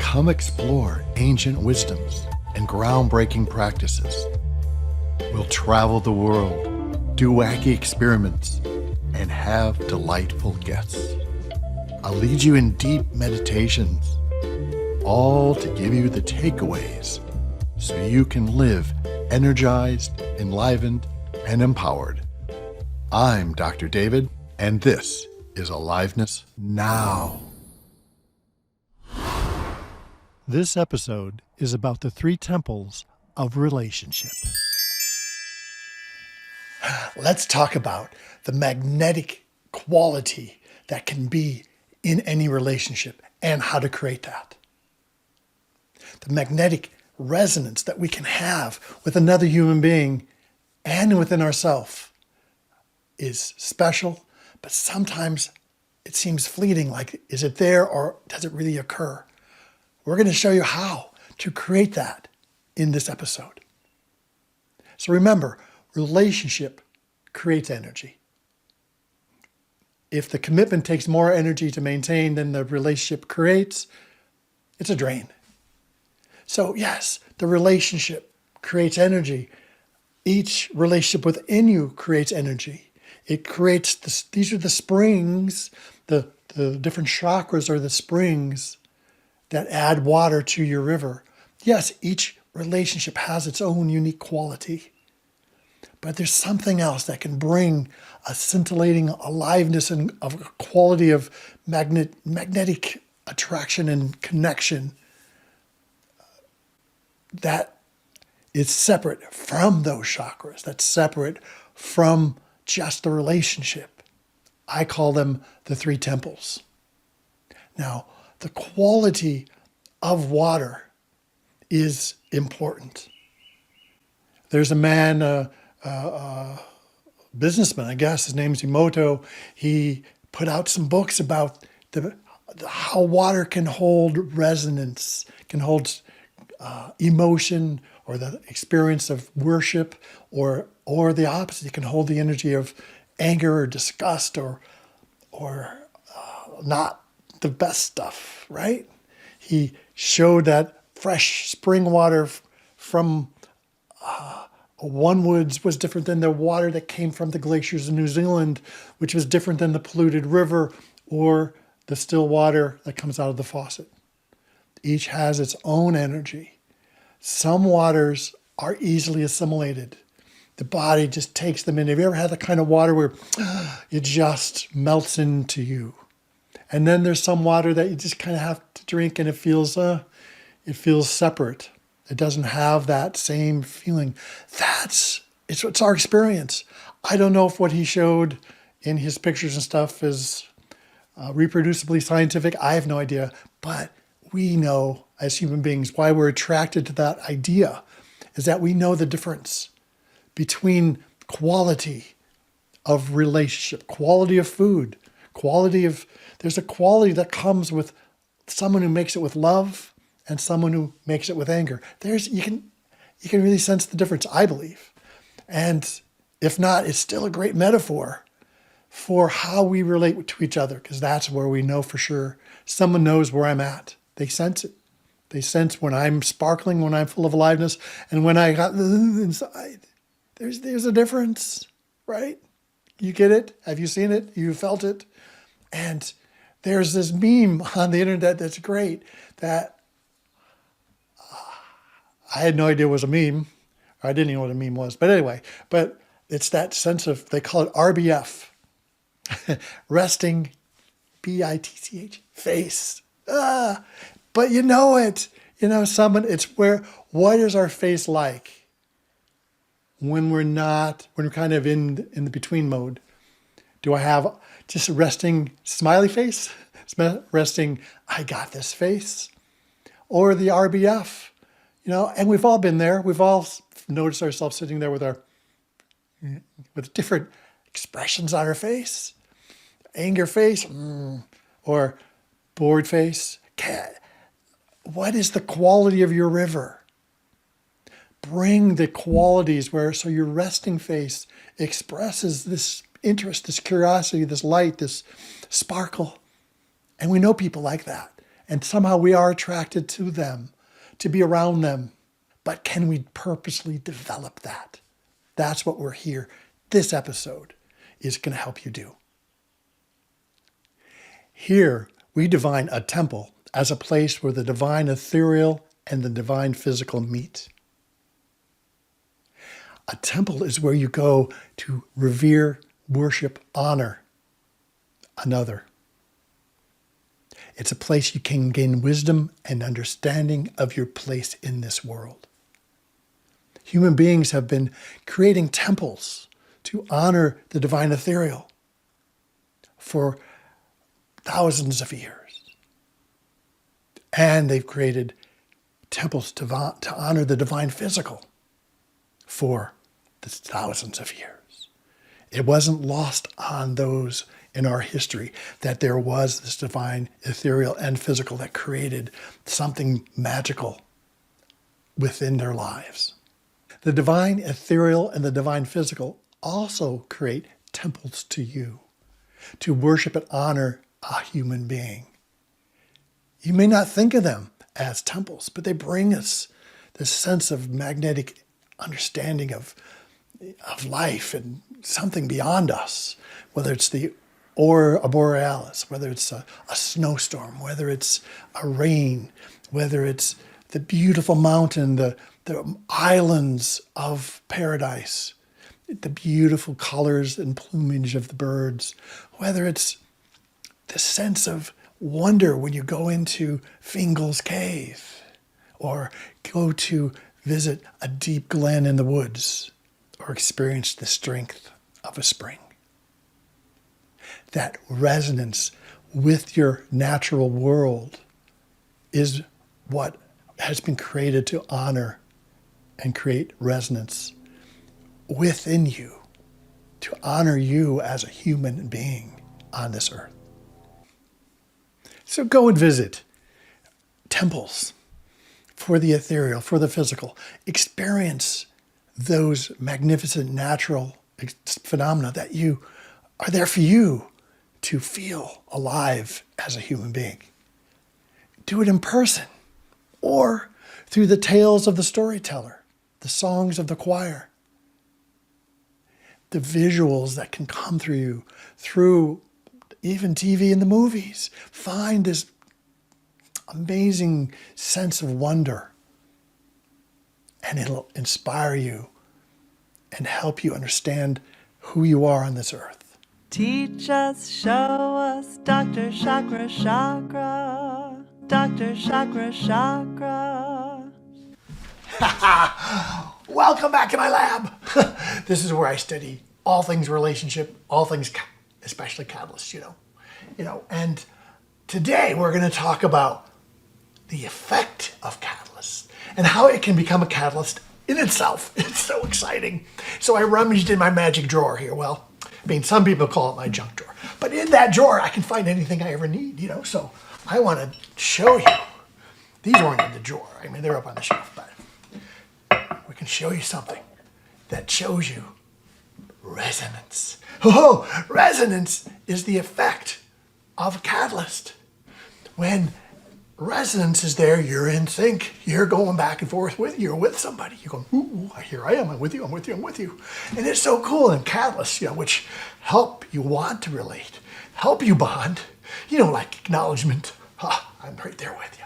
Come explore ancient wisdoms and groundbreaking practices. We'll travel the world, do wacky experiments, and have delightful guests. I'll lead you in deep meditations, all to give you the takeaways so you can live energized, enlivened, and empowered. I'm Dr. David, and this is Aliveness Now. This episode is about the three temples of relationship. Let's talk about the magnetic quality that can be in any relationship and how to create that. The magnetic resonance that we can have with another human being and within ourselves is special, but sometimes it seems fleeting, like, is it there or does it really occur? We're going to show you how to create that in this episode. So remember, relationship creates energy. If the commitment takes more energy to maintain than the relationship creates, it's a drain. So yes, the relationship creates energy. Each relationship within you creates energy. It creates, these are the springs, the different chakras are the springs that add water to your river. Yes, each relationship has its own unique quality, but there's something else that can bring a scintillating aliveness and of a quality of magnetic attraction and connection that is separate from those chakras, that's separate from just the relationship. I call them the three temples. Now, the quality of water is important. There's a man, a businessman, I guess, his name's Emoto. He put out some books about how water can hold resonance, can hold emotion, or the experience of worship, or the opposite. It can hold the energy of anger or disgust or not the best stuff, right? He showed that fresh spring water from one woods was different than the water that came from the glaciers in New Zealand, which was different than the polluted river or the still water that comes out of the faucet. Each has its own energy. Some waters are easily assimilated. The body just takes them in. Have you ever had the kind of water where it just melts into you? And then there's some water that you just kind of have to drink and it feels separate. It doesn't have that same feeling. It's our experience. I don't know if what he showed in his pictures and stuff is reproducibly scientific. I have no idea. But we know as human beings why we're attracted to that idea is that we know the difference between quality of relationship, quality of food, there's a quality that comes with someone who makes it with love and someone who makes it with anger. You can really sense the difference, I believe. And if not, it's still a great metaphor for how we relate to each other, because that's where we know for sure. Someone knows where I'm at. They sense it. They sense when I'm sparkling, when I'm full of aliveness, and when I got inside. There's a difference, right? You get it? Have you seen it? You felt it? And there's this meme on the internet that's great that I had no idea was a meme. Or I didn't even know what a meme was. But anyway, it's that sense of, they call it RBF, resting, B-I-T-C-H, face. But you know it. It's what is our face like when we're kind of in the between mode? Do I have just a resting smiley face? Resting, I got this face? Or the RBF? And we've all been there. We've all noticed ourselves sitting there with different expressions on our face. Anger face, or bored face. What is the quality of your river? Bring the qualities so your resting face expresses this interest, this curiosity, this light, this sparkle. And we know people like that. And somehow we are attracted to them, to be around them. But can we purposely develop that? That's what we're here. This episode is going to help you do. Here, we define a temple as a place where the divine ethereal and the divine physical meet. A temple is where you go to revere, worship, honor another. It's a place you can gain wisdom and understanding of your place in this world. Human beings have been creating temples to honor the divine ethereal for thousands of years. And they've created temples to honor the divine physical for the thousands of years. It wasn't lost on those in our history that there was this divine ethereal and physical that created something magical within their lives. The divine ethereal and the divine physical also create temples to you, to worship and honor a human being. You may not think of them as temples, but they bring us this sense of magnetic understanding of life and something beyond us, whether it's the aurora borealis, whether it's a snowstorm, whether it's a rain, whether it's the beautiful mountain, the islands of paradise, the beautiful colors and plumage of the birds, whether it's the sense of wonder when you go into Fingal's cave or go to visit a deep glen in the woods or experience the strength of a spring. That resonance with your natural world is what has been created to honor and create resonance within you, to honor you as a human being on this earth. So go and visit temples for the ethereal, for the physical. Experience those magnificent natural phenomena that are there for you to feel alive as a human being. Do it in person or through the tales of the storyteller, the songs of the choir, the visuals that can come through you, through even TV and the movies. Find this amazing sense of wonder, and it'll inspire you and help you understand who you are on this earth. Teach us, show us, Dr. Chakra-Chakra, Dr. Chakra-Chakra. Welcome back to my lab. This is where I study all things relationship, all things, especially catalysts, and today we're going to talk about the effect of catalysts and how it can become a catalyst in itself. It's so exciting. So I rummaged in my magic drawer here. Well, some people call it my junk drawer, but in that drawer I can find anything I ever need, so I want to show you. These weren't in the drawer. They're up on the shelf, but we can show you something that shows you resonance. Oh, resonance is the effect of a catalyst. When resonance is there, you're in sync. You're going back and forth you're with somebody. You're going, ooh, here I am. I'm with you. And it's so cool. And catalysts, which help you want to relate, help you bond, like acknowledgement. I'm right there with you.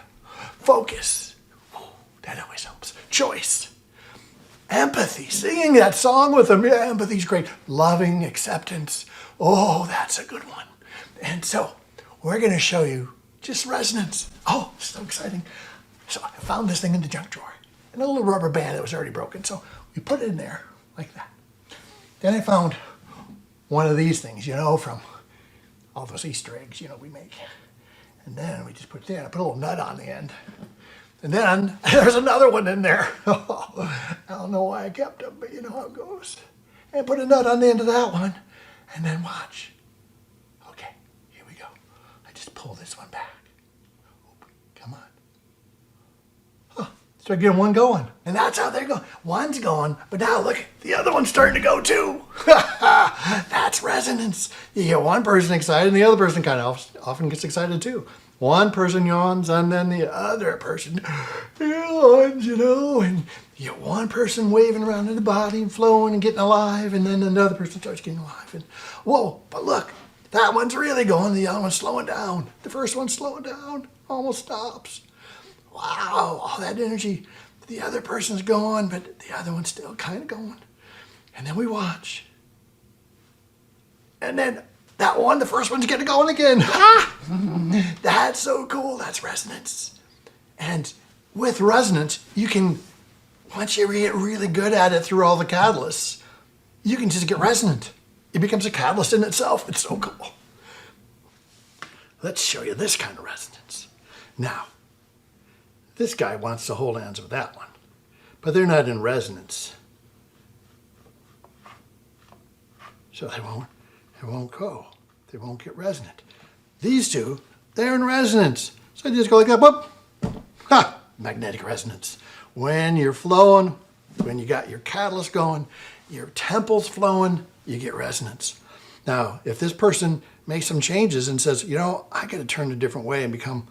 Focus. Ooh, that always helps. Choice. Empathy, singing that song with them. Yeah, empathy's great. Loving, acceptance. Oh, that's a good one. And so we're going to show you just resonance. Oh, so exciting. So I found this thing in the junk drawer and a little rubber band that was already broken. So we put it in there like that. Then I found one of these things, from all those Easter eggs, we make. And then we just put it there. I put a little nut on the end. And then there's another one in there. I don't know why I kept them, but you know how it goes. And put a nut on the end of that one. And then watch. Okay, here we go. I just pull this one back. Come on. So I get one going. And that's how they're going. One's going, but now look, the other one's starting to go too. That's resonance. You get one person excited and the other person kind of often gets excited too. One person yawns, and then the other person yawns, and you get one person waving around in the body and flowing and getting alive, and then another person starts getting alive. And whoa, but look, that one's really going, the other one's slowing down. The first one's slowing down, almost stops. Wow, all that energy. The other person's going, but the other one's still kind of going. And then we watch. And then that one, the first one's getting going again. Ha! That's so cool. That's resonance. And with resonance, you can, once you get really good at it through all the catalysts, you can just get resonant. It becomes a catalyst in itself. It's so cool. Let's show you this kind of resonance. Now, this guy wants to hold hands with that one, but they're not in resonance. So they won't go. They won't get resonant. These two, they're in resonance. So you just go like that, whoop. Ha! Magnetic resonance. When you're flowing, when you got your catalyst going, your temple's flowing, you get resonance. Now, if this person makes some changes and says, I got to turn a different way and become,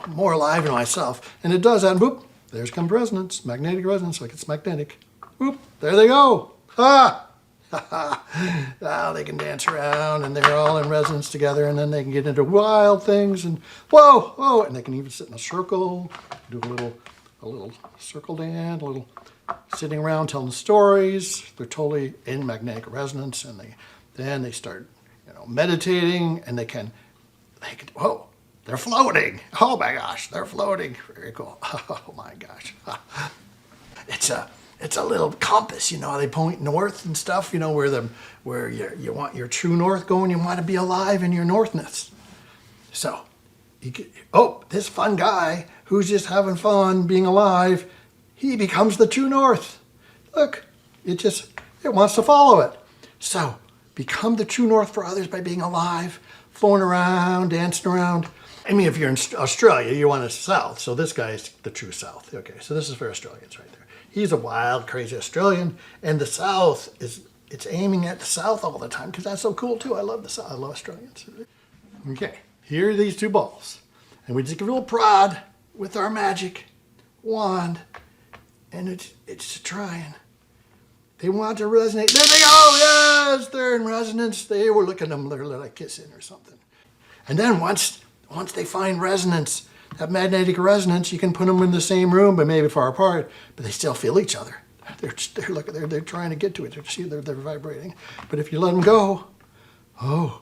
more alive in myself, and it does that, and whoop, there's comes resonance, magnetic resonance, like it's magnetic. Whoop, there they go. Ha! Now they can dance around and they're all in resonance together, and then they can get into wild things and whoa, and they can even sit in a circle, do a little circle dance, a little sitting around telling stories. They're totally in magnetic resonance, and then they start meditating, and they can whoa, they're floating. Oh my gosh, they're floating. Very cool. Oh my gosh. It's a little compass, they point north and stuff, where you want your true north going, you want to be alive in your northness. So, this fun guy who's just having fun being alive, he becomes the true north. Look, it wants to follow it. So, become the true north for others by being alive, flowing around, dancing around. I mean, if you're in Australia, you want a south, so this guy's the true south. Okay, so this is for Australians right there. He's a wild, crazy Australian, and the South it's aiming at the South all the time because that's so cool too. I love the South. I love Australians. Okay, here are these two balls, and we just give a little prod with our magic wand, and it's trying. They want to resonate. There they go. Yes, they're in resonance. They were looking at them. They're like kissing or something. And then once they find resonance, that magnetic resonance, you can put them in the same room, but maybe far apart, but they still feel each other. They're trying to get to it. They're vibrating. But if you let them go, oh,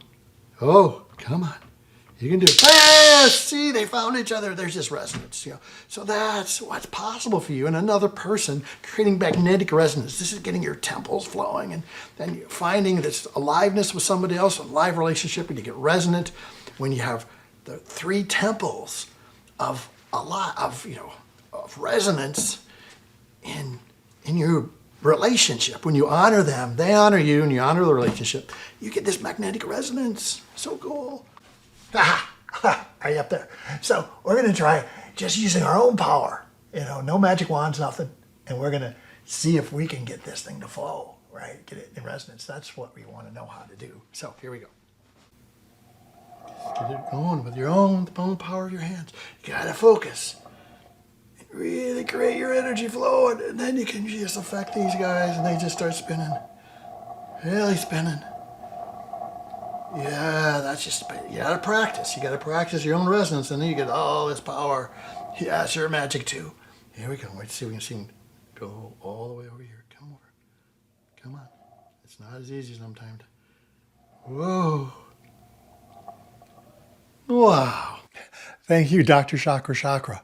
come on. You can do it. Yes, see, they found each other. There's just resonance. So that's what's possible for you. And another person creating magnetic resonance. This is getting your temples flowing, and then you're finding this aliveness with somebody else, a live relationship, and you get resonant when you have the three temples of resonance in your relationship. When you honor them, they honor you, and you honor the relationship, you get this magnetic resonance. So cool. Are you up there? So we're going to try just using our own power, no magic wands, nothing. And we're going to see if we can get this thing to flow, right? Get it in resonance. That's what we want to know how to do. So here we go. Get it going with the own power of your hands. You gotta focus. Really create your energy flowing, and then you can just affect these guys, and they just start spinning. Really spinning. Yeah, that's just, you gotta practice. You gotta practice your own resonance, and then you get all this power. Yeah, it's your magic too. Here we go. Let's see if we can go all the way over here. Come over. Come on. It's not as easy sometimes. Whoa. Wow. Thank you, Dr. Chakra-Chakra.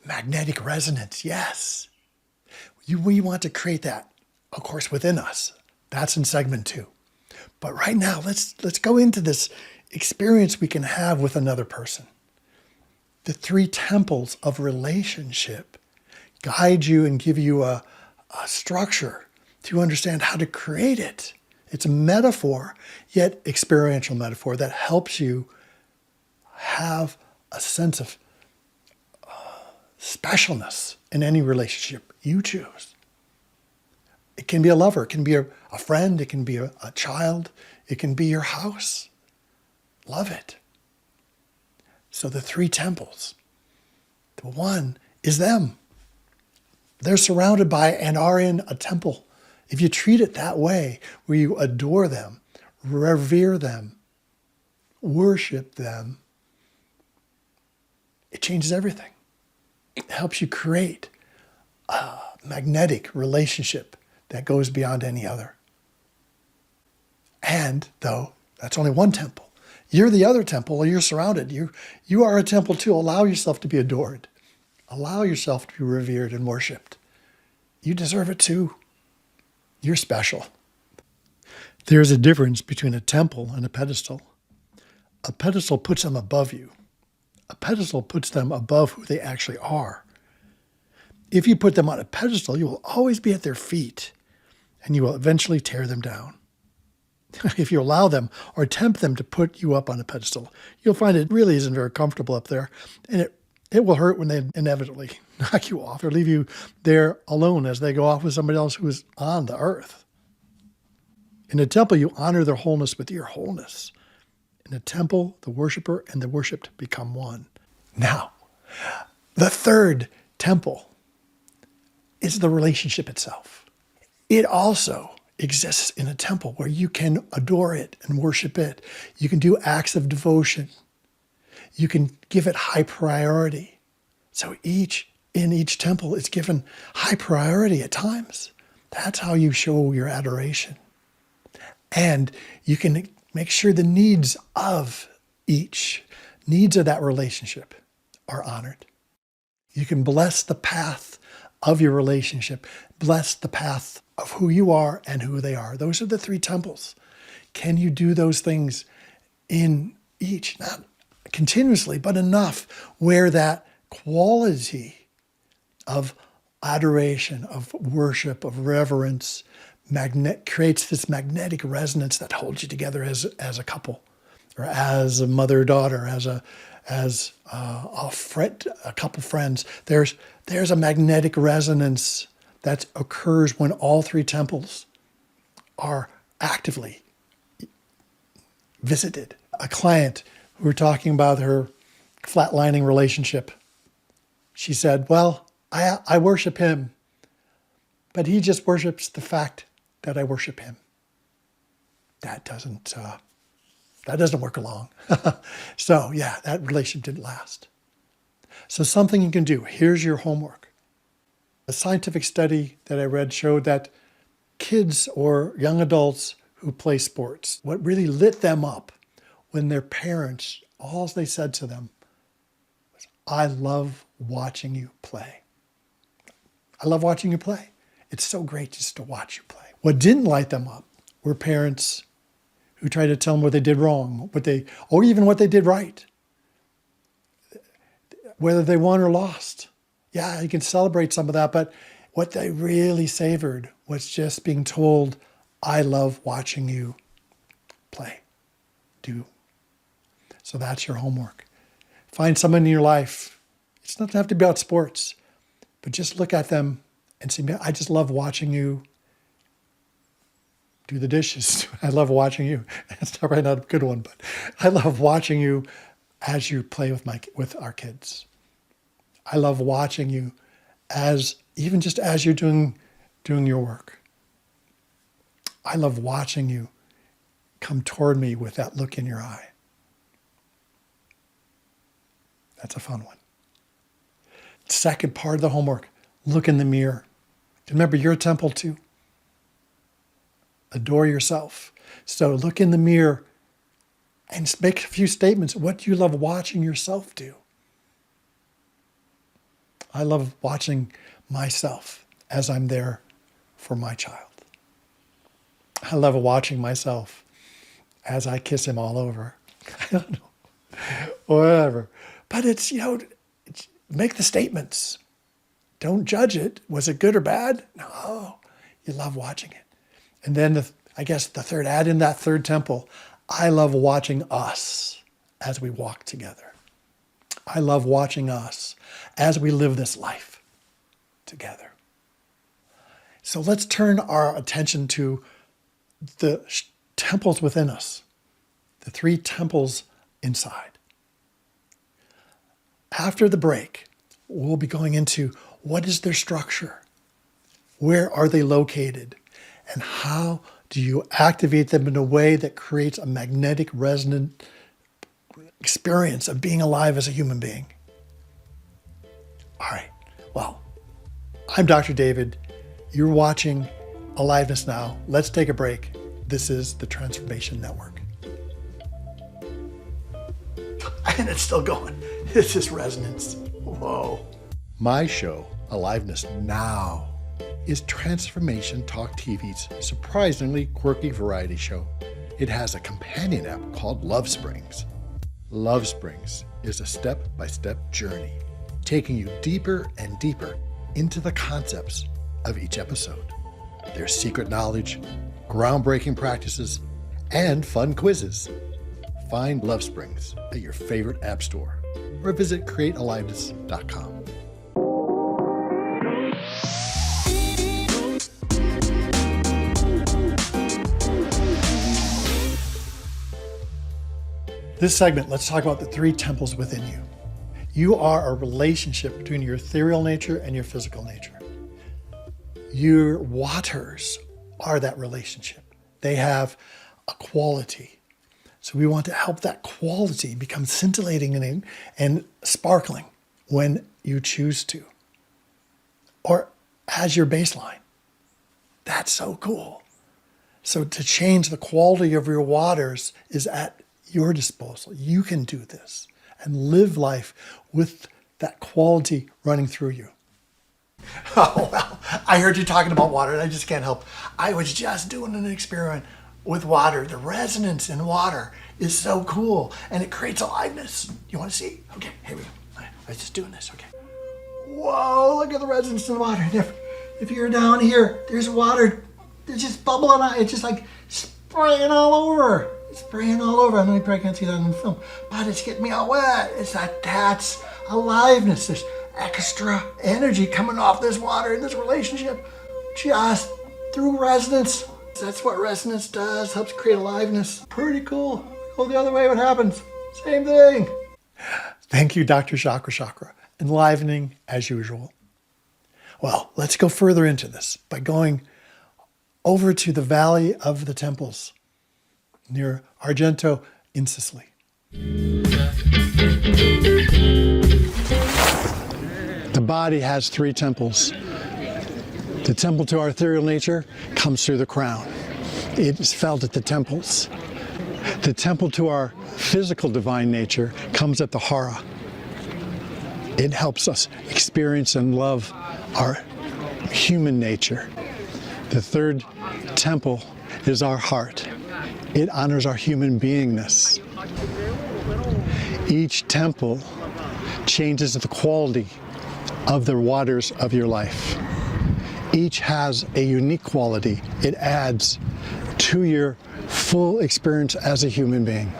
Magnetic resonance, yes. We want to create that, of course, within us. That's in segment 2. But right now, let's go into this experience we can have with another person. The 3 temples of relationship guide you and give you a structure to understand how to create it. It's a metaphor, yet experiential metaphor that helps you have a sense of specialness in any relationship you choose. It can be a lover, it can be a friend, it can be a child, it can be your house. Love it. So the three temples, the one is them. They're surrounded by and are in a temple. If you treat it that way, where you adore them, revere them, worship them, it changes everything. It helps you create a magnetic relationship that goes beyond any other. And though that's only one temple, you're the other temple, you're surrounded. You are a temple too. Allow yourself to be adored. Allow yourself to be revered and worshiped. You deserve it too. You're special. There's a difference between a temple and a pedestal. A pedestal puts them above you. A pedestal puts them above who they actually are. If you put them on a pedestal, you will always be at their feet, and you will eventually tear them down. If you allow them or tempt them to put you up on a pedestal, you'll find it really isn't very comfortable up there, and it will hurt when they inevitably knock you off or leave you there alone as they go off with somebody else who is on the earth. In a temple, you honor their wholeness with your wholeness. In a temple, the worshiper and the worshipped become one. Now, the third temple is the relationship itself. It also exists in a temple where you can adore it and worship it. You can do acts of devotion. You can give it high priority. So in each temple is given high priority at times. That's how you show your adoration. And you can make sure the needs of that relationship are honored. You can bless the path of your relationship, bless the path of who you are and who they are. Those are the three temples. Can you do those things in each? Not continuously, but enough where that quality of adoration, of worship, of reverence, creates this magnetic resonance that holds you together as a couple, or as a mother-daughter, as a friend, a couple friends. There's a magnetic resonance that occurs when all three temples are actively visited. A client who were talking about her flatlining relationship, she said, "Well, I worship him, but he just worships the fact that I worship him." That doesn't work along. So yeah, that relationship didn't last. So something you can do. Here's your homework. A scientific study that I read showed that kids or young adults who play sports, what really lit them up when their parents, all they said to them was, "I love watching you play. I love watching you play. It's so great just to watch you play." What didn't light them up were parents who tried to tell them what they did wrong, or even what they did right, whether they won or lost. Yeah, you can celebrate some of that, but what they really savored was just being told, "I love watching you play, do." So that's your homework. Find someone in your life. It's not to have to be about sports, but just look at them and say, "I just love watching you do the dishes. I love watching you." It's probably not a good one, but I love watching you as you play with our kids. I love watching you even just as you're doing your work. I love watching you come toward me with that look in your eye. That's a fun one. Second part of the homework, look in the mirror. Remember, you're a temple too. Adore yourself. So look in the mirror and make a few statements. What do you love watching yourself do? I love watching myself as I'm there for my child. I love watching myself as I kiss him all over. I don't know. Whatever. But it's make the statements. Don't judge it. Was it good or bad? No. You love watching it. And then add in that third temple. I love watching us as we walk together. I love watching us as we live this life together. So let's turn our attention to the temples within us, the three temples inside. After the break, we'll be going into what is their structure? Where are they located? And how do you activate them in a way that creates a magnetic resonant experience of being alive as a human being? All right, well, I'm Dr. David. You're watching Aliveness Now. Let's take a break. This is the Transformation Network. And it's still going. This is resonance. Whoa. My show, Aliveness Now, is Transformation Talk TV's surprisingly quirky variety show. It has a companion app called Love Springs. Love Springs is a step-by-step journey, taking you deeper and deeper into the concepts of each episode. There's secret knowledge, groundbreaking practices, and fun quizzes. Find Love Springs at your favorite app store or visit createaliveness.com. This segment, let's talk about the three temples within you. You are a relationship between your ethereal nature and your physical nature. Your waters are that relationship. They have a quality. So we want to help that quality become scintillating and sparkling when you choose to, or as your baseline. That's so cool. So to change the quality of your waters is at your disposal. You can do this and live life with that quality running through you. Oh, well, I heard you talking about water and I just can't help. I was just doing an experiment with water. The resonance in water is so cool and it creates aliveness. You want to see? Okay, here we go. I was just doing this, okay. Whoa, look at the resonance in water. And if you're down here, there's water. It's just bubbling out. It's just like spraying all over. It's spraying all over. I know you probably can't see that on the film, but it's getting me all wet. That's aliveness. There's extra energy coming off this water in this relationship just through resonance. That's what resonance does, helps create aliveness. Pretty cool. Go the other way, what happens? Same thing. Thank you, Dr. Chakra-Chakra. Enlivening as usual. Well, let's go further into this by going over to the Valley of the Temples near Argento in Sicily. The body has three temples. The temple to our ethereal nature comes through the crown. It is felt at the temples. The temple to our physical divine nature comes at the hara. It helps us experience and love our human nature. The third temple is our heart. It honors our human beingness. Each temple changes the quality of the waters of your life. Each has a unique quality. It adds to your full experience as a human being.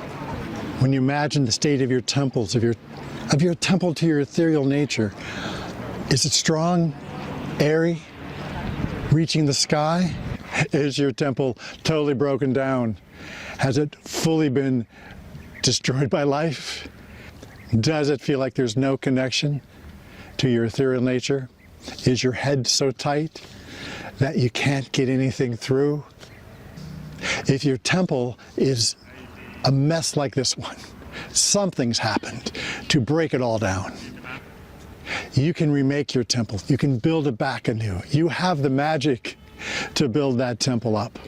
When you imagine the state of your temples, of your temple to your ethereal nature, is it strong, airy, reaching the sky? Is your temple totally broken down? Has it fully been destroyed by life? Does it feel like there's no connection to your ethereal nature? Is your head so tight that you can't get anything through? If your temple is a mess like this one, something's happened to break it all down. You can remake your temple. You can build it back anew. You have the magic to build that temple up.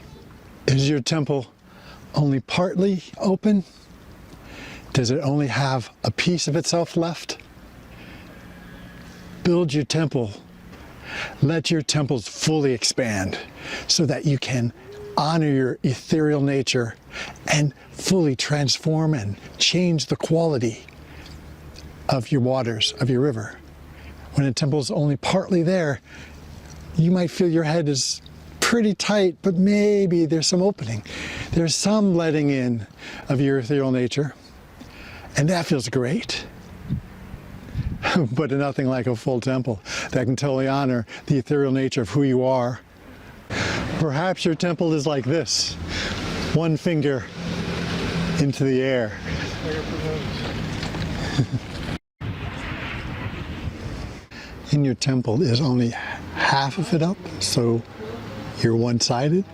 Is your temple only partly open? Does it only have a piece of itself left? Build your temple. Let your temples fully expand so that you can honor your ethereal nature and fully transform and change the quality of your waters, of your river. When a temple is only partly there, you might feel your head is pretty tight, but maybe there's some opening. There's some letting in of your ethereal nature, and that feels great. But nothing like a full temple that can totally honor the ethereal nature of who you are. Perhaps your temple is like this, one finger into the air. in your temple, is only half of it up, so you're one-sided?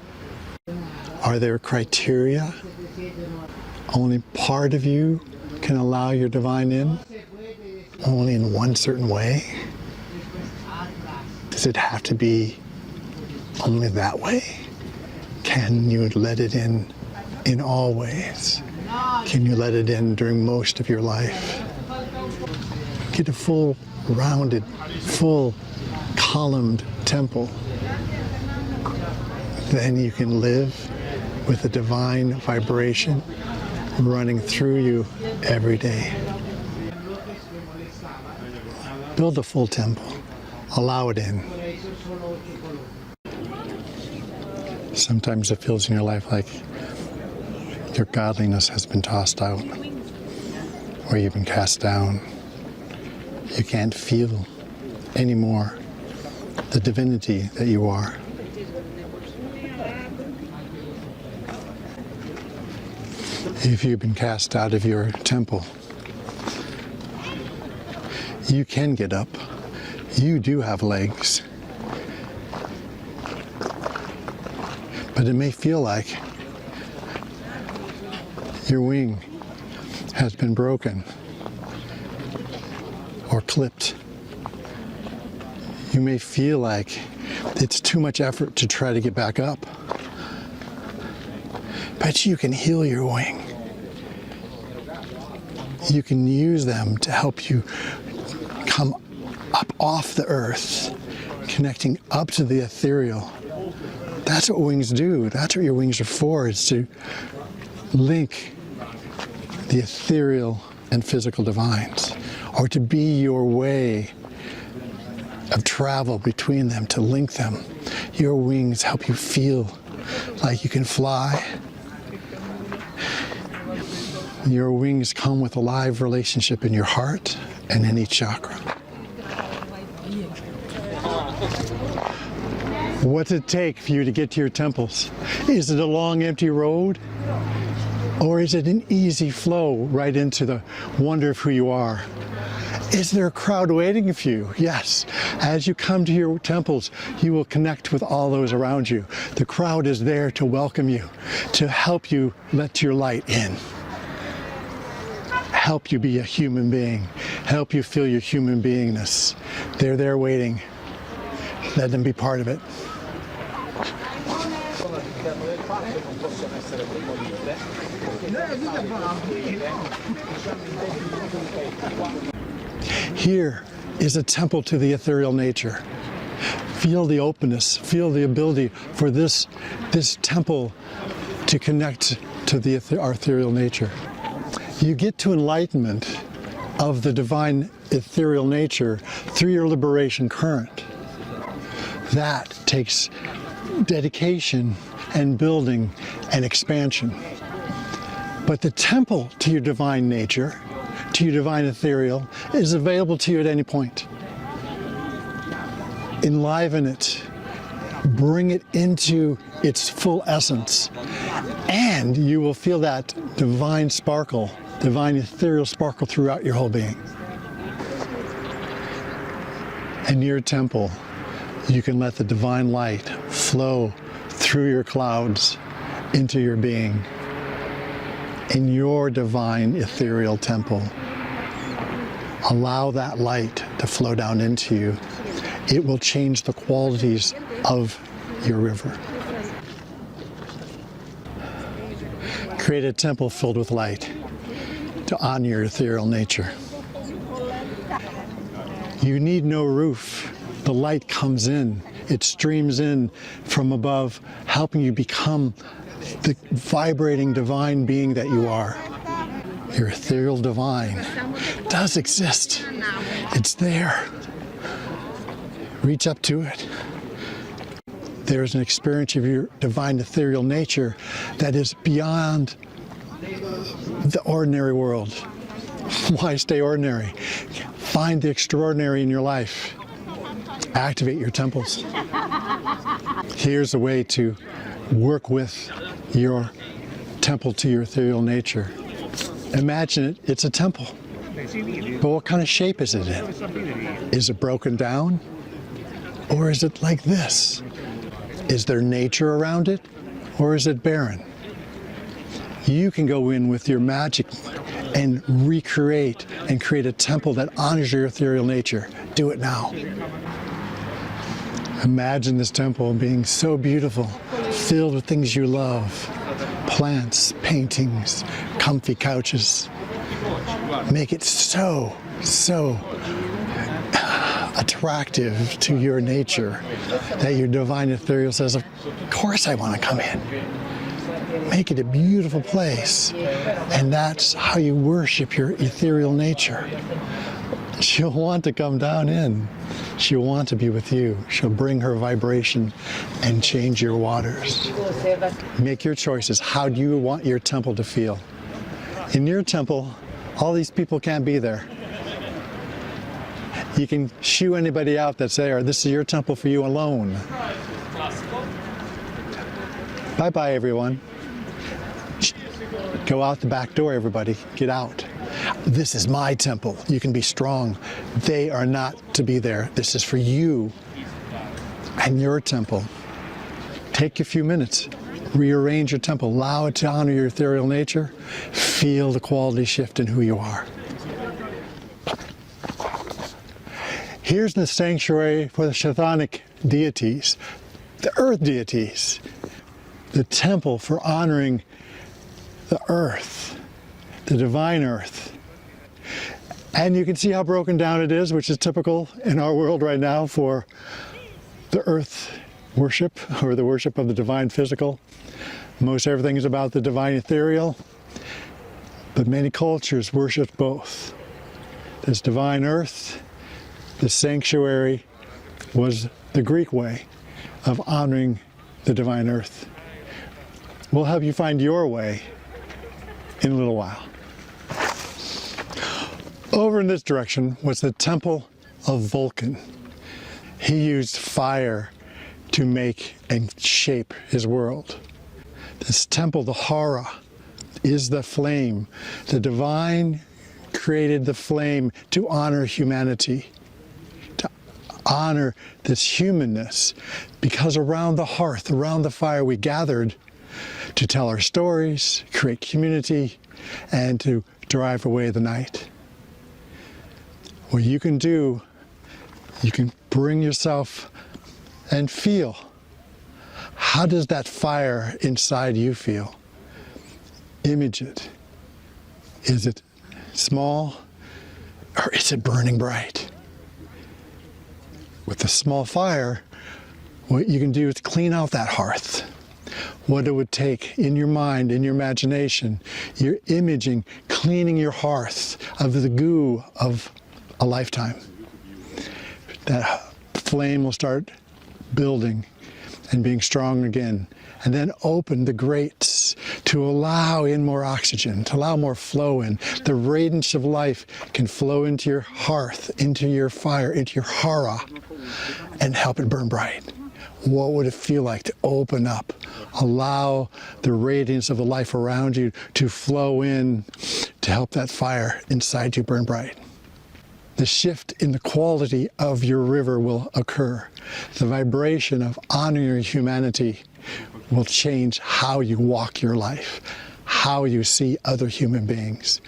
Are there criteria? Only part of you can allow your divine in? Only in one certain way? Does it have to be only that way? Can you let it in all ways? Can you let it in during most of your life? Get a full rounded, full columned temple. Then you can live with a divine vibration running through you every day. Build a full temple. Allow it in. Sometimes it feels in your life like your godliness has been tossed out, or you've been cast down. You can't feel anymore the divinity that you are. If you've been cast out of your temple, you can get up. You do have legs. But it may feel like your wing has been broken or clipped. You may feel like it's too much effort to try to get back up. But you can heal your wing. You can use them to help you come up off the earth, connecting up to the ethereal. That's what wings do. That's what your wings are for, is to link the ethereal and physical divines, or to be your way of travel between them, to link them. Your wings help you feel like you can fly. Your wings come with a live relationship in your heart and in each chakra. What's it take for you to get to your temples? Is it a long, empty road? Or is it an easy flow right into the wonder of who you are? Is there a crowd waiting for you? Yes. As you come to your temples, you will connect with all those around you. The crowd is there to welcome you, to help you let your light in. Help you be a human being. Help you feel your human beingness. They're there waiting. Let them be part of it. Here is a temple to the ethereal nature. Feel the openness, feel the ability for this temple to connect to our ethereal nature. You get to enlightenment of the divine ethereal nature through your liberation current. That takes dedication and building and expansion. But the temple to your divine nature, to your divine ethereal, is available to you at any point. Enliven it. Bring it into its full essence. And you will feel that divine sparkle, divine ethereal sparkle throughout your whole being. In your temple, you can let the divine light flow through your clouds into your being. In your divine ethereal temple, allow that light to flow down into you. It will change the qualities of your river. Create a temple filled with light to honor your ethereal nature. You need no roof. The light comes in. It streams in from above, helping you become the vibrating divine being that you are. Your ethereal divine does exist. It's there. Reach up to it. There's an experience of your divine ethereal nature that is beyond the ordinary world. Why stay ordinary? Find the extraordinary in your life. Activate your temples. Here's a way to work with your temple to your ethereal nature. Imagine it's a temple. But what kind of shape is it in? Is it broken down? Or is it like this? Is there nature around it? Or is it barren? You can go in with your magic and recreate and create a temple that honors your ethereal nature. Do it now. Imagine this temple being so beautiful, filled with things you love. Plants, paintings, comfy couches. Make it so attractive to your nature that your divine ethereal says, of course I want to come in. Make it a beautiful place. And that's how you worship your ethereal nature. She'll want to come down in. She'll want to be with you. She'll bring her vibration and change your waters. Make your choices. How do you want your temple to feel? In your temple, all these people can't be there. You can shoo anybody out that's there. This is your temple for you alone. Bye-bye, everyone. Go out the back door, everybody. Get out. This is my temple. You can be strong. They are not to be there. This is for you and your temple. Take a few minutes. Rearrange your temple. Allow it to honor your ethereal nature. Feel the quality shift in who you are. Here's the sanctuary for the Chthonic deities, the earth deities, the temple for honoring the earth, the divine earth. And you can see how broken down it is, which is typical in our world right now for the earth worship, or the worship of the divine physical. Most everything is about the divine ethereal, but many cultures worship both. This divine earth, the sanctuary, was the Greek way of honoring the divine earth. We'll help you find your way in a little while. Over in this direction was the temple of Vulcan. He used fire to make and shape his world. This temple, the Hara, is the flame. The divine created the flame to honor humanity, to honor this humanness, because around the hearth, around the fire, we gathered to tell our stories, create community, and to drive away the night. What you can do, you can bring yourself and feel. How does that fire inside you feel? Image it. Is it small, or is it burning bright? With a small fire, what you can do is clean out that hearth. What it would take in your mind, in your imagination, your imaging, cleaning your hearth of the goo of a lifetime. That flame will start building and being strong again. And then open the grates to allow in more oxygen, to allow more flow in. The radiance of life can flow into your hearth, into your fire, into your hara, and help it burn bright. What would it feel like to open up, allow the radiance of the life around you to flow in to help that fire inside you burn bright? The shift in the quality of your river will occur. The vibration of honoring your humanity will change how you walk your life, how you see other human beings.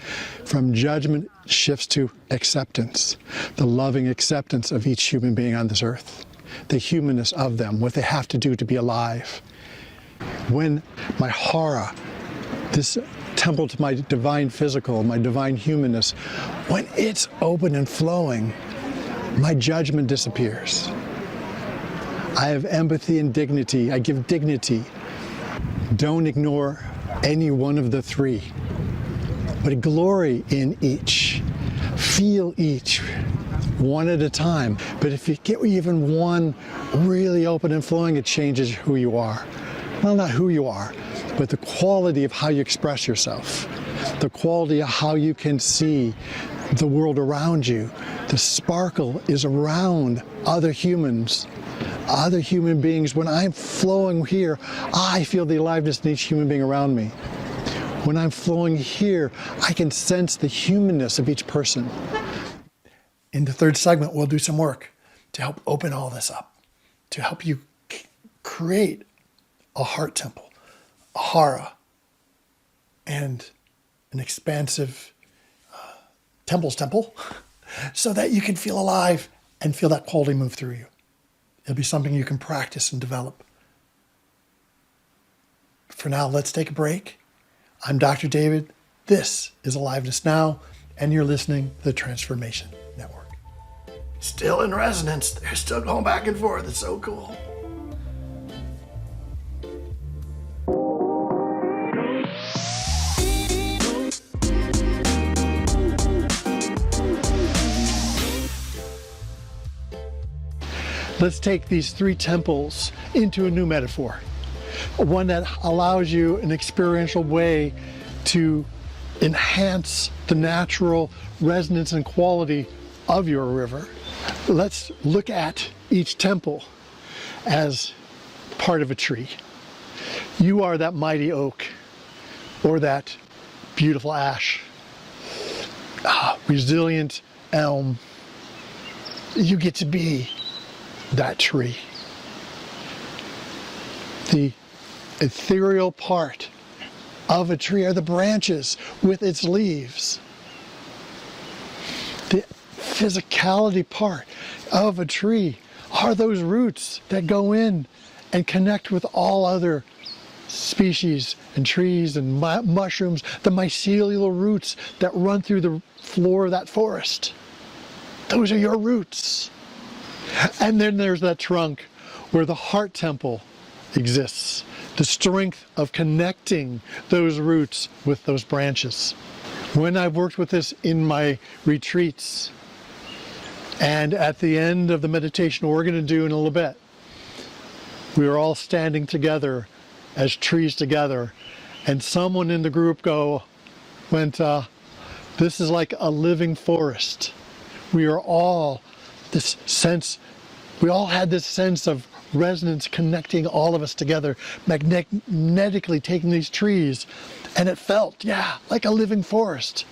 From judgment shifts to acceptance, the loving acceptance of each human being on this earth, the humanness of them, what they have to do to be alive. When my hara, this temple to my divine physical, my divine humanness, when it's open and flowing, my judgment disappears. I have empathy and dignity. I give dignity. Don't ignore any one of the three, but glory in each. Feel each, one at a time. But if you get even one really open and flowing, it changes who you are. Well, not who you are, but the quality of how you express yourself, the quality of how you can see the world around you. The sparkle is around other humans, other human beings. When I'm flowing here, I feel the aliveness in each human being around me. When I'm flowing here, I can sense the humanness of each person. In the third segment, we'll do some work to help open all this up, to help you create a heart temple, a hara, and an expansive temple, so that you can feel alive and feel that quality move through you. It'll be something you can practice and develop. For now, let's take a break. I'm Dr. David. This is Aliveness Now, and you're listening to the Transformation Network. Still in resonance. They're still going back and forth. It's so cool. Let's take these three temples into a new metaphor. One that allows you an experiential way to enhance the natural resonance and quality of your river. Let's look at each temple as part of a tree. You are that mighty oak or that beautiful ash, resilient elm. You get to be that tree. The ethereal part of a tree are the branches with its leaves. The physicality part of a tree are those roots that go in and connect with all other species and trees and mushrooms, the mycelial roots that run through the floor of that forest. Those are your roots. And then there's that trunk where the heart temple exists, the strength of connecting those roots with those branches. When I've worked with this in my retreats, and at the end of the meditation we're going to do in a little bit, we were all standing together as trees together, and someone in the group went, this is like a living forest. We are all we all had this sense of resonance connecting all of us together, magnetically taking these trees, and it felt, like a living forest.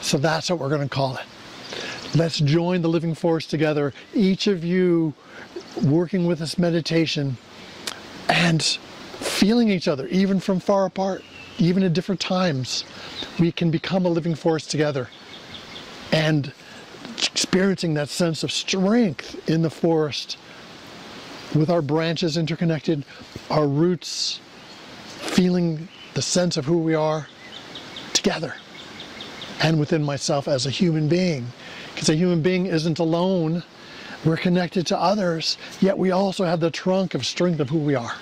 So that's what we're going to call it. Let's join the living forest together, each of you working with this meditation and feeling each other, even from far apart, even at different times. We can become a living forest together and experiencing that sense of strength in the forest with our branches interconnected, our roots, feeling the sense of who we are together and within myself as a human being. Because a human being isn't alone. We're connected to others, yet we also have the trunk of strength of who we are.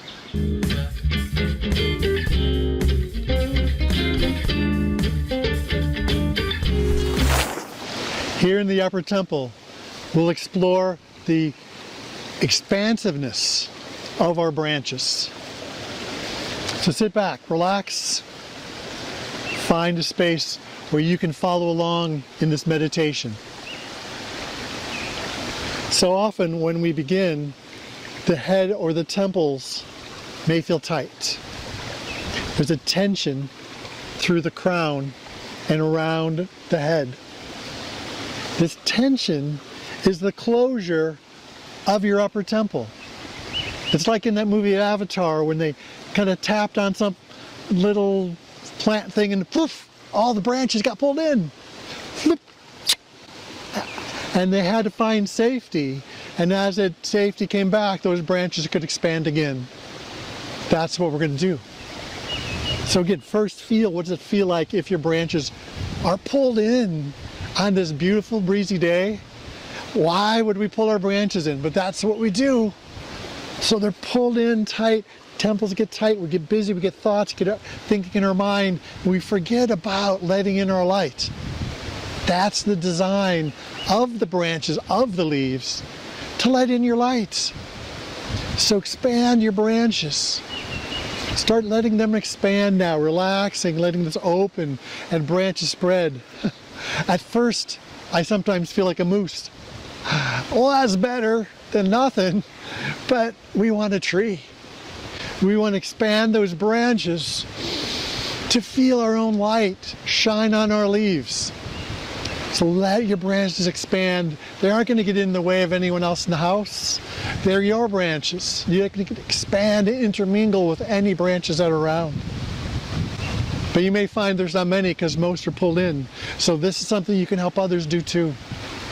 Here in the upper temple, we'll explore the expansiveness of our branches. So sit back, relax, find a space where you can follow along in this meditation. So often when we begin, the head or the temples may feel tight. There's a tension through the crown and around the head. This tension is the closure of your upper temple. It's like in that movie Avatar when they kind of tapped on some little plant thing and poof, all the branches got pulled in. Flip. And they had to find safety. And as that safety came back, those branches could expand again. That's what we're going to do. So again, first feel, what does it feel like if your branches are pulled in on this beautiful breezy day? Why would we pull our branches in? But that's what we do. So they're pulled in tight, temples get tight, we get busy, we get thoughts, get thinking in our mind, we forget about letting in our light. That's the design of the branches, of the leaves, to let in your light. So expand your branches. Start letting them expand now, relaxing, letting this open and branches spread. At first, I sometimes feel like a moose. Well, that's better than nothing, but we want a tree. We want to expand those branches to feel our own light shine on our leaves. So let your branches expand. They aren't going to get in the way of anyone else in the house. They're your branches. You can expand and intermingle with any branches that are around. But you may find there's not many because most are pulled in. So this is something you can help others do too.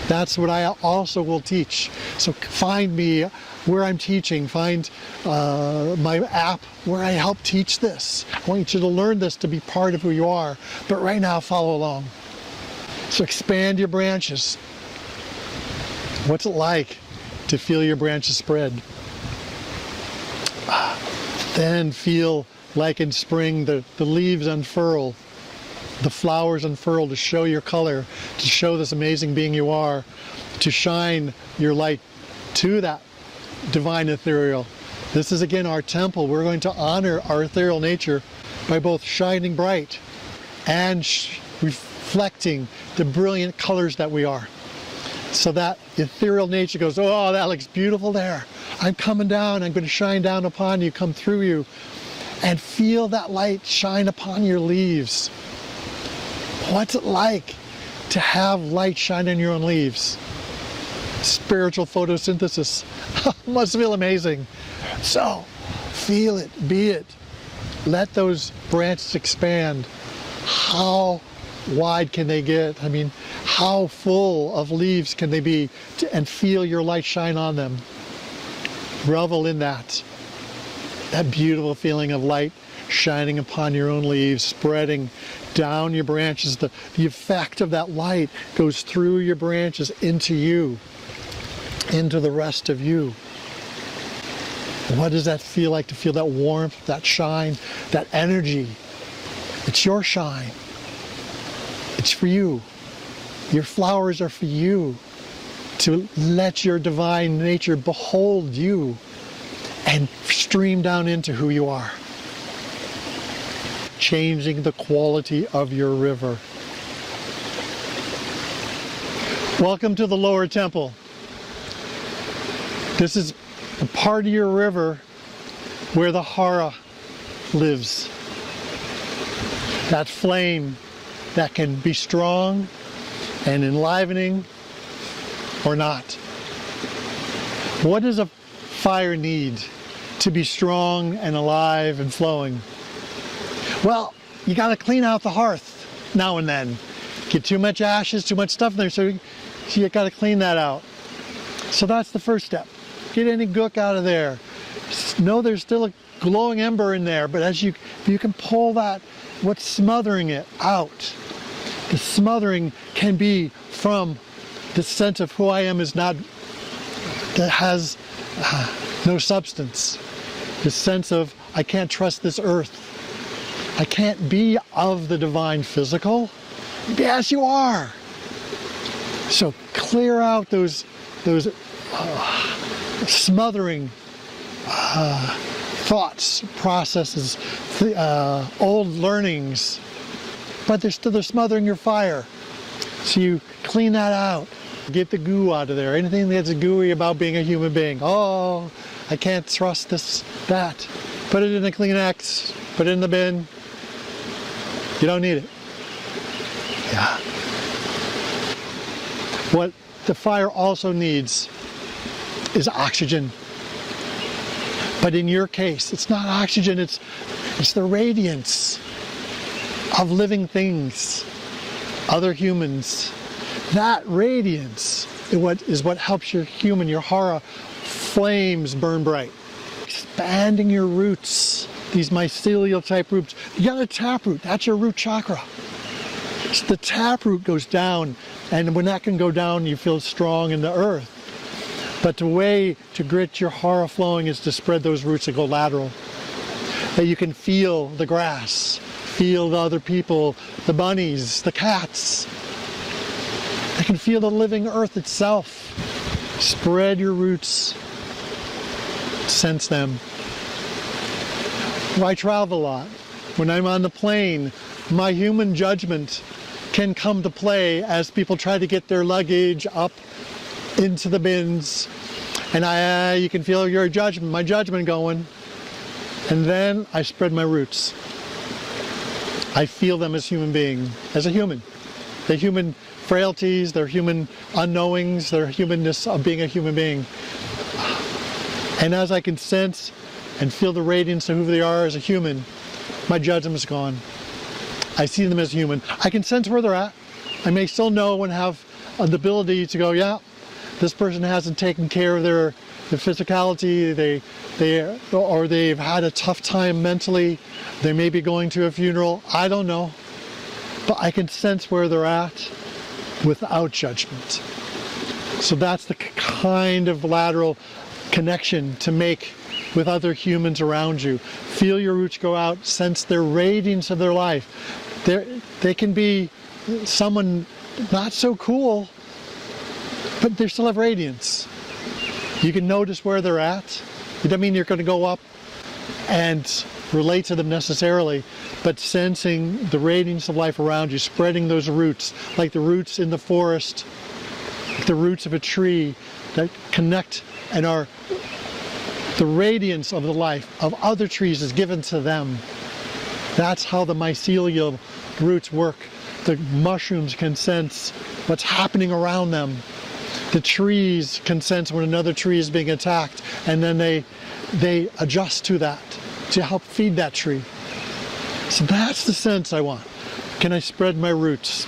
That's what I also will teach. So find me where I'm teaching. Find my app where I help teach this. I want you to learn this to be part of who you are. But right now, follow along. So expand your branches. What's it like to feel your branches spread? Then feel like in spring the leaves unfurl, the flowers unfurl to show your color, to show this amazing being you are, to shine your light to that divine ethereal. This is again our temple. We're going to honor our ethereal nature by both shining bright and reflecting the brilliant colors that we are. So that ethereal nature goes, oh, that looks beautiful there. I'm coming down. I'm going to shine down upon you, come through you. And feel that light shine upon your leaves. What's it like to have light shine on your own leaves? Spiritual photosynthesis. Must feel amazing. So, feel it, be it. Let those branches expand. How wide can they get? I mean, how full of leaves can they be? And feel your light shine on them. Revel in that. That beautiful feeling of light shining upon your own leaves, spreading down your branches. The effect of that light goes through your branches into you, into the rest of you. What does that feel like to feel that warmth, that shine, that energy? It's your shine. It's for you. Your flowers are for you. To let your divine nature behold you and stream down into who you are. Changing the quality of your river. Welcome to the lower temple. This is a part of your river where the hara lives. That flame that can be strong and enlivening or not. What does a fire need to be strong and alive and flowing? Well, you got to clean out the hearth now and then. Get too much ashes, too much stuff in there, so you got to clean that out. So that's the first step. Get any gook out of there. Know there's still a glowing ember in there, but as you can pull that, what's smothering it out. The smothering can be from the sense of who I am is not, that has no substance. The sense of I can't trust this earth. I can't be of the divine physical. Yes, you are. So clear out those smothering thoughts, processes, old learnings, but they're smothering your fire. So you clean that out. Get the goo out of there. Anything that's gooey about being a human being. Oh, I can't trust this, that. Put it in a Kleenex. Put it in the bin. You don't need it. Yeah. What the fire also needs is oxygen. But in your case, it's not oxygen, it's the radiance of living things, other humans. That radiance is what helps your hara flames burn bright. Expanding your roots, these mycelial type roots. You got a taproot, that's your root chakra. So the taproot goes down, and when that can go down, you feel strong in the earth. But the way to get your hara flowing is to spread those roots that go lateral. That you can feel the grass, feel the other people, the bunnies, the cats. I can feel the living earth itself. Spread your roots, sense them. I travel a lot. When I'm on the plane, my human judgment can come to play as people try to get their luggage up into the bins. And you can feel my judgment going. And then I spread my roots. I feel them as human being, as a human. Their human frailties, their human unknowings, their humanness of being a human being. And as I can sense and feel the radiance of who they are as a human, my judgment is gone. I see them as human. I can sense where they're at. I may still know and have the ability to go, yeah, this person hasn't taken care of their physicality, or they've had a tough time mentally, they may be going to a funeral, I don't know. But I can sense where they're at without judgment. So that's the kind of lateral connection to make with other humans around you. Feel your roots go out, sense their radiance of their life. They can be someone not so cool, but they still have radiance. You can notice where they're at. It doesn't mean you're going to go up and relate to them necessarily, but sensing the radiance of life around you, spreading those roots, like the roots in the forest, like the roots of a tree that connect and are the radiance of the life of other trees is given to them. That's how the mycelial roots work. The mushrooms can sense what's happening around them. The trees can sense when another tree is being attacked, and then they adjust to that to help feed that tree. So that's the sense I want. Can I spread my roots?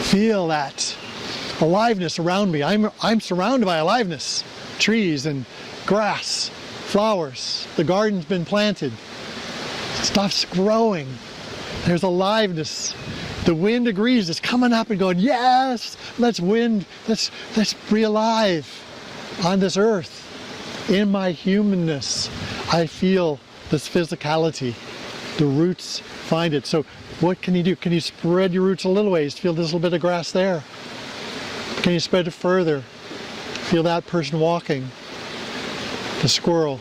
Feel that aliveness around me. I'm surrounded by aliveness. Trees and grass, flowers. The garden's been planted. Stuff's growing. There's aliveness. The wind agrees. It's coming up and going, yes, let's be alive on this earth. In my humanness, I feel this physicality. The roots find it. So what can you do? Can you spread your roots a little ways? Feel this little bit of grass there. Can you spread it further? Feel that person walking. The squirrel.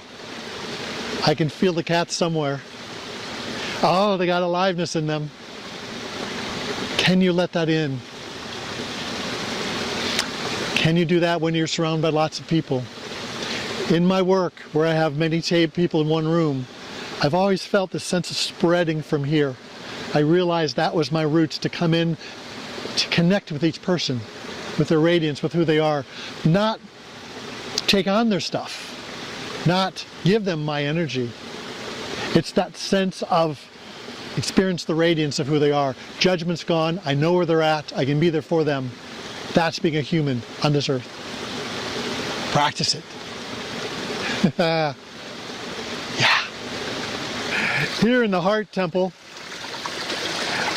I can feel the cat somewhere. Oh, they got aliveness in them. Can you let that in? Can you do that when you're surrounded by lots of people? In my work, where I have many people in one room, I've always felt this sense of spreading from here. I realized that was my roots, to come in, to connect with each person, with their radiance, with who they are. Not take on their stuff, not give them my energy. It's that sense of experience the radiance of who they are. Judgment's gone. I know where they're at. I can be there for them. That's being a human on this earth. Practice it. Yeah. Here in the Heart Temple,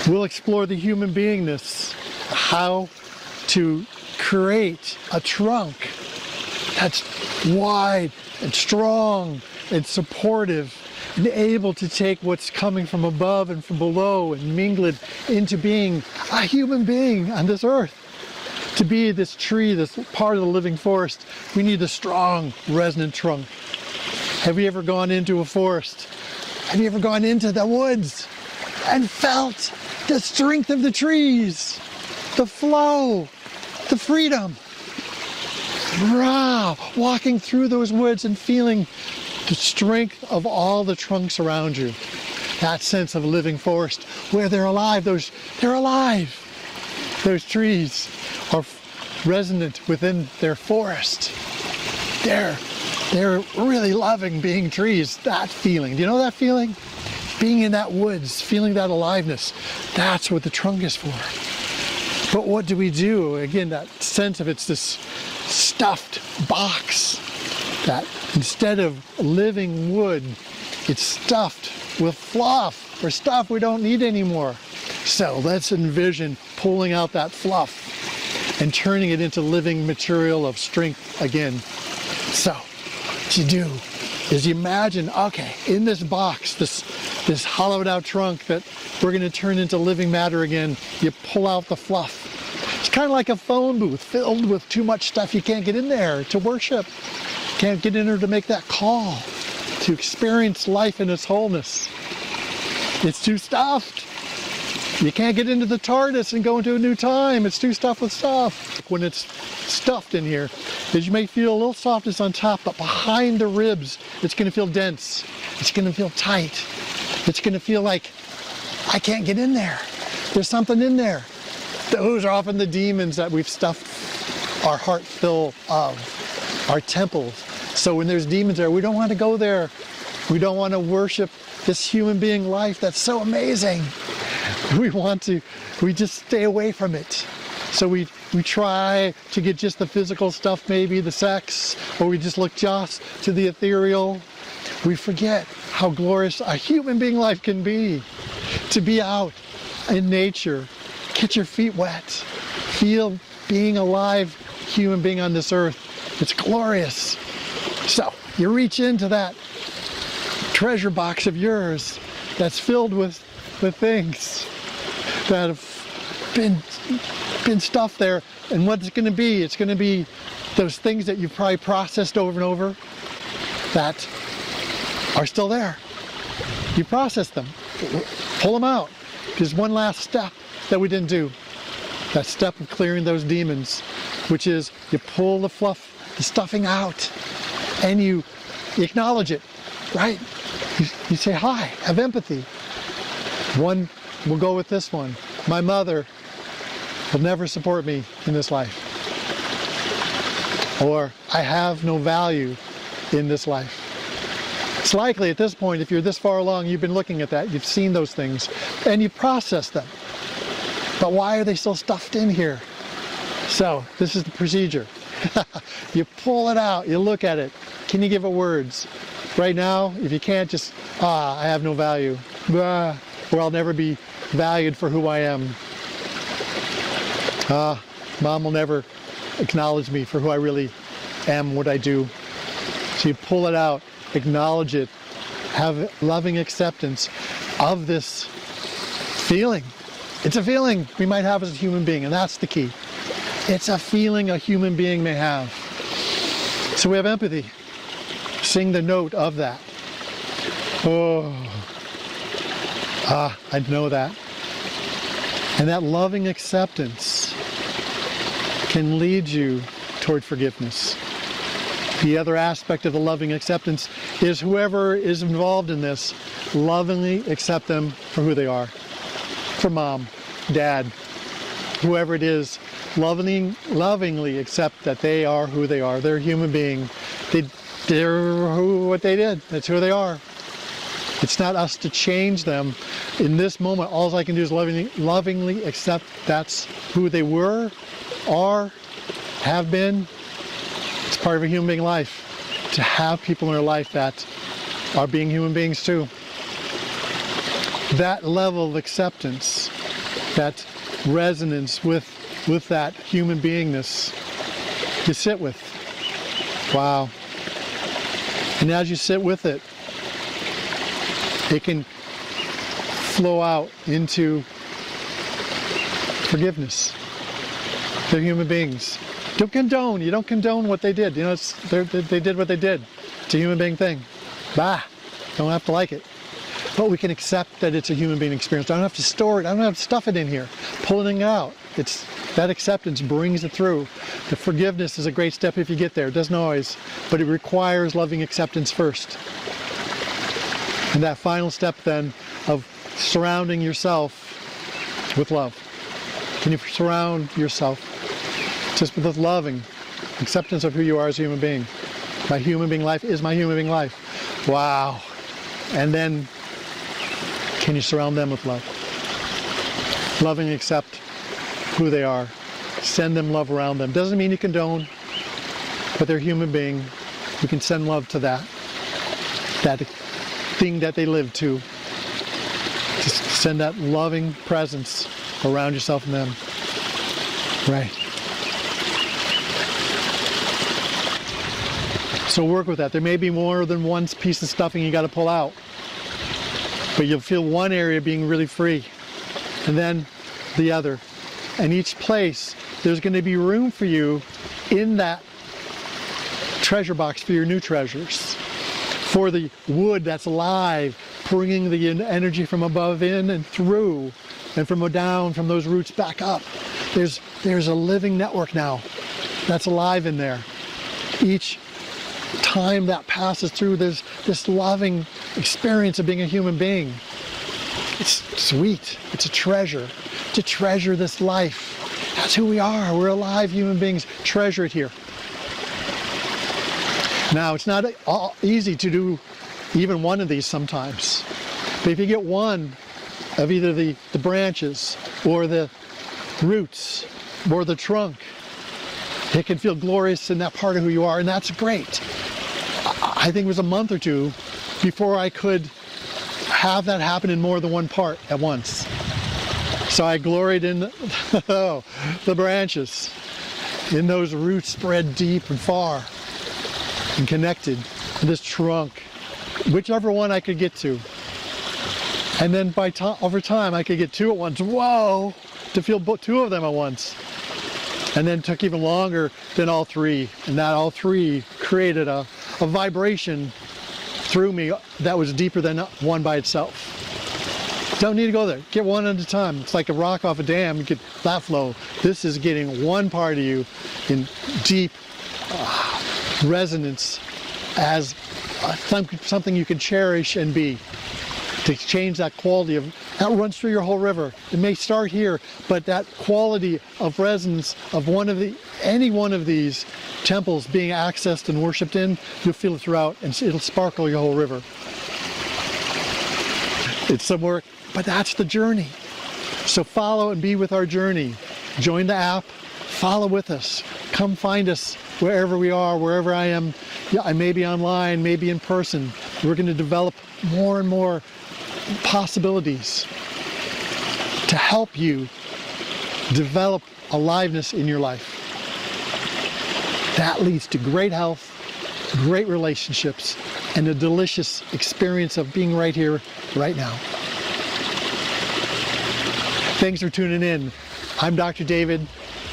we'll explore the human beingness, how to create a trunk that's wide and strong and supportive, and able to take what's coming from above and from below and mingle it into being a human being on this earth. To be this tree, this part of the living forest, we need a strong, resonant trunk. Have you ever gone into a forest? Have you ever gone into the woods and felt the strength of the trees, the flow, the freedom? Wow, walking through those woods and feeling the strength of all the trunks around you. That sense of a living forest where they're alive, they're alive. Those trees are resonant within their forest. They're really loving being trees. That feeling, do you know that feeling? Being in that woods, feeling that aliveness. That's what the trunk is for. But what do we do? Again, that sense of it's this stuffed box that instead of living wood, it's stuffed with fluff or stuff we don't need anymore. So let's envision pulling out that fluff and turning it into living material of strength again. So what you do is you imagine, okay, in this box, this hollowed out trunk that we're going to turn into living matter again, you pull out the fluff. It's kind of like a phone booth filled with too much stuff. You can't get in there to worship. Can't get in there to make that call, to experience life in its wholeness. It's too stuffed. You can't get into the TARDIS and go into a new time. It's too stuffed with stuff. When it's stuffed in here, is you may feel a little softness on top, but behind the ribs, it's going to feel dense. It's going to feel tight. It's going to feel like I can't get in there. There's something in there. Those are often the demons that we've stuffed our heart full of, our temples. So when there's demons there, we don't want to go there. We don't want to worship this human being life that's so amazing. We just stay away from it. So we try to get just the physical stuff, maybe the sex, or we just look just to the ethereal. We forget how glorious a human being life can be. To be out in nature, get your feet wet, feel being alive human being on this earth. It's glorious. So you reach into that treasure box of yours that's filled with things that have been stuffed there. And what it's going to be, it's going to be those things that you've probably processed over and over that are still there. You process them, pull them out. There's one last step that we didn't do. That step of clearing those demons, which is you pull the fluff, the stuffing out, and you acknowledge it, right? You say, hi, have empathy. One, we'll go with this one. My mother will never support me in this life. Or I have no value in this life. It's likely at this point, if you're this far along, you've been looking at that, you've seen those things, and you process them. But why are they still stuffed in here? So this is the procedure. You pull it out, you look at it. Can you give it words? Right now, if you can't, just, I have no value. Or I'll never be valued for who I am. Mom will never acknowledge me for who I really am, what I do. So you pull it out, acknowledge it, have loving acceptance of this feeling. It's a feeling we might have as a human being, and that's the key. It's a feeling a human being may have. So we have empathy. Sing the note of that. Oh, I know that. And that loving acceptance can lead you toward forgiveness. The other aspect of the loving acceptance is whoever is involved in this, lovingly accept them for who they are. For mom, dad, whoever it is, lovingly accept that they are who they are. They're a human being. They're what they did. That's who they are. It's not us to change them. In this moment, all I can do is lovingly accept that's who they were, are, have been. It's part of a human being life to have people in our life that are being human beings too. That level of acceptance, that resonance with that human beingness, you sit with. Wow. And as you sit with it, it can flow out into forgiveness. They're human beings. Don't condone. You don't condone what they did. You know, they did what they did. It's a human being thing. Bah, don't have to like it. But we can accept that it's a human being experience. I don't have to store it. I don't have to stuff it in here. Pulling it out. That acceptance brings it through. The forgiveness is a great step if you get there. It doesn't always, but it requires loving acceptance first. And that final step then of surrounding yourself with love. Can you surround yourself just with loving acceptance of who you are as a human being? My human being life is my human being life. Wow. And then can you surround them with love? Loving accept who they are. Send them love around them. Doesn't mean you condone, but they're a human being. You can send love to that thing that they live to. Just send that loving presence around yourself and them. Right. So work with that. There may be more than one piece of stuffing you got to pull out, but you'll feel one area being really free, and then the other. And each place, there's going to be room for you in that treasure box for your new treasures. For the wood that's alive, bringing the energy from above in and through, and from down, from those roots back up. There's a living network now that's alive in there. Each time that passes through, there's this loving experience of being a human being. It's sweet. It's a treasure. To treasure this life. That's who we are. We're alive human beings. Treasure it here. Now, it's not easy to do even one of these sometimes. But if you get one of either the branches or the roots or the trunk, it can feel glorious in that part of who you are, and that's great. I think it was a month or two before I could have that happen in more than one part at once. So I gloried in the branches, in those roots spread deep and far and connected to this trunk, whichever one I could get to. And then over time, I could get two at once. Whoa, to feel two of them at once. And then it took even longer than all three. And that all three created a vibration through me that was deeper than one by itself. Don't need to go there. Get one at a time. It's like a rock off a dam. You get that flow. This is getting one part of you in deep resonance as something you can cherish and be. To change that quality that runs through your whole river. It may start here, but that quality of resonance of any one of these temples being accessed and worshipped in, you'll feel it throughout, and it'll sparkle your whole river. It's some work, but that's the journey. So follow and be with our journey. Join the app, follow with us. Come find us wherever we are, wherever I am. Yeah, I may be online, maybe in person. We're going to develop more and more possibilities to help you develop aliveness in your life. That leads to great health, great relationships, and a delicious experience of being right here, right now. Thanks for tuning in. I'm Dr. David.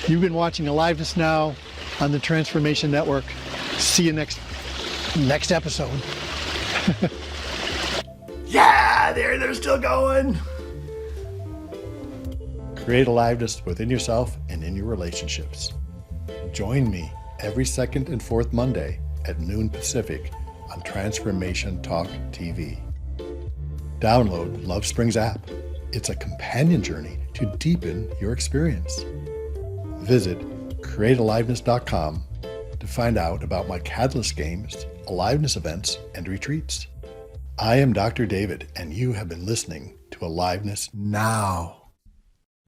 You've been watching Aliveness Now on the Transformation Network. See you next episode. Yeah, they're still going. Create aliveness within yourself and in your relationships. Join me every second and fourth Monday at noon Pacific on Transformation Talk TV. Download Love Springs app. It's a companion journey to deepen your experience. Visit createaliveness.com to find out about my Catalyst Games, Aliveness events, and retreats. I am Dr. David, and you have been listening to Aliveness Now.